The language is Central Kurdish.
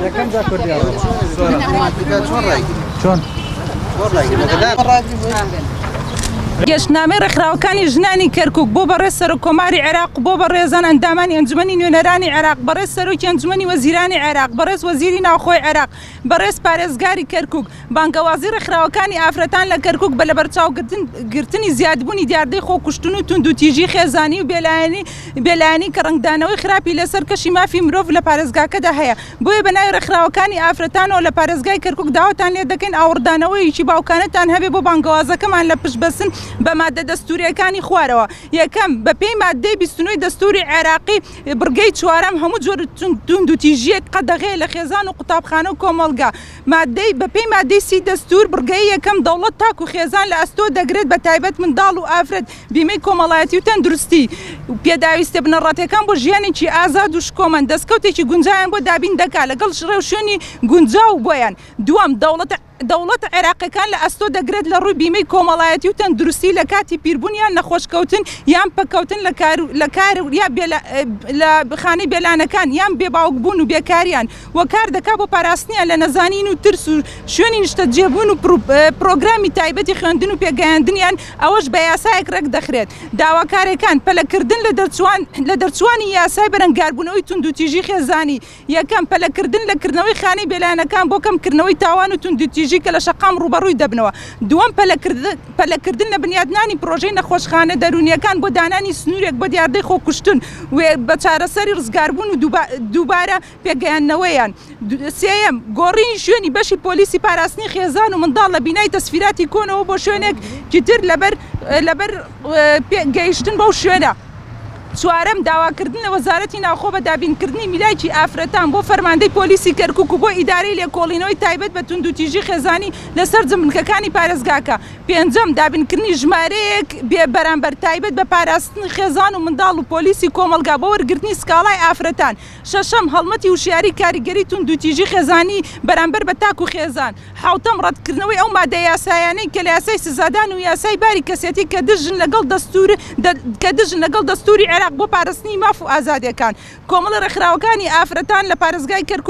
یەکەم جا کوردیەوە چۆن گەشتنامەی ڕێکخراوەکانی ژنانی کەرکووک بۆ بەڕێز سەرۆکۆماری عێراق بۆ بەڕێزان ئەندامانی ئەنجومەنی نوێنەرانی عێراق بەڕێز سەرۆکی ئەنجومەنی وەزیرانی عێراق بەڕێز وەزیری ناوخۆی عێراق بەڕێز پارێزگاری کەرکووک بانگەوازی ڕێکخراوەکانی ئافرەتان لە کەرکووک بە لەبەرچاوگرتنی زیادبوونی دیاردەی خۆکوشتن و توندوتیژی خێزانی و بێلایەنی کە ڕنگدانەوەی خراپی لەسەر کەشی مافی مرۆڤ لە پارێزگاکەدا هەیە بۆیە بەناوی ڕێکخراوەکانی ئافرەتانەوە لە پارێزگای کەرکووک داواتان لێ دەکەین ئاوردانەوەیکی باوکانەتان هەبێ بۆ بانگەوازەکەمان لە پشتبەسن بە مادە دەستوریەکانی خوارەوە یەکەم بە پێی مادەی 29 دەستوری عێراقی بڕگەی چوارەم هەموو جۆرە توندوتیژیەک قەدەغەیە لە خێزان و قوتابخانە و کۆمەڵگا مادەی بە پێی مادەی 30 دەستور بڕگەی یەکەم دەوڵەت تاک و خێزان لە ئەستۆ دەگرێت بە تایبەت منداڵ و ئافرەت بیمەی کۆمەڵایەتی و تەندروستی و پێداویستە بنەڕەتەکان بۆ ژیانێکی ئازاد و شکۆمەند دەستکەوتێکی گونجایان بۆ دابین دەکات لەگەڵ ڕێو شوێنی گونجاو بۆیان دووەم دەوڵەت عێراقیەکان لە ئەستۆ دەگرێت لە ڕووی بیمەی کۆمەڵایەتی و تەندروستی لە کاتی پیربوونیان نەخۆشکەوتن یان پەکەوتن لە کار یا لە خانەی بێلانەکان یان بێباوکبوون و بێکاریان وە کار دەکات بۆ پاراستنیان لە نەزانین و ترس و شوێنی نیشتەجێبوون و پرۆگرامی تایبەتی خوێندن و پێگەیاندنیان ئەوەش بە یاسایەک ڕێک دەخرێت داواکارەکان پەلەکردن لە دەرچوانی یاسای بەرەنگاربوونەوەی توندوتیژی خێزانی یەکەم پەلەکردن لەکردنەوەی خانەی بێلانەکان بۆ کەمکردنەوەی تاوان و توندوتیژی کە لە شەقام ڕوبەڕووی دەبنەوە دووەم پەلەکردن لە بنیادنانی پرۆژەی نەخۆشخانە دەرونیەکان بۆ دانانی سنوورێک بۆ دیاردەی خۆکوشتن بە چارەسەری ڕزگاربوون و دووبارە پێگەیاندنەوەیان سێەم گۆڕینی شوێنی بەشی پۆلیسی پاراستنی خێزان و منداڵ لە بینای تەسفیراتی کۆنەوە بۆ شوێنێکی تر لەبەر گەیشتن بەو شوێنە چوارەم داواکردن لە وەزارەتی ناوخۆ بە دابینکردنی میلایکی ئافرەتان بۆ فەرماندەی پۆلیسی کەرکووک و بۆ ئیدارەی لێکۆڵینەوەی تایبەت بە توندوتیژی خێزانی لەسەر جملکەکانی پارێزگاکە پێنجەم دابینکردنی ژمارەیەک بێ بەرامبەر تایبەت بە پاراستنی خێزان و منداڵ و پۆلیسی کۆمەلگا بۆ وەرگرتنی سکاڵای ئافرەتان شەشەم هەڵمەتی وشیاری کاریگەری توندوتیژی خێزانی بەرامبەر بە تاک و خێزان حوتەم ڕەتکردنەوەی ئەو مادە یاسایانەی کە لە یاسای سزادان و یاسای باری کەسێتی کە دژن لەگەڵ دەستوری عێراق بۆ پاراستنی ماف و ئازادیەکان کۆمەڵە ڕێکخراوەکانی ئافرەتان لە پارێزگای کەرکووک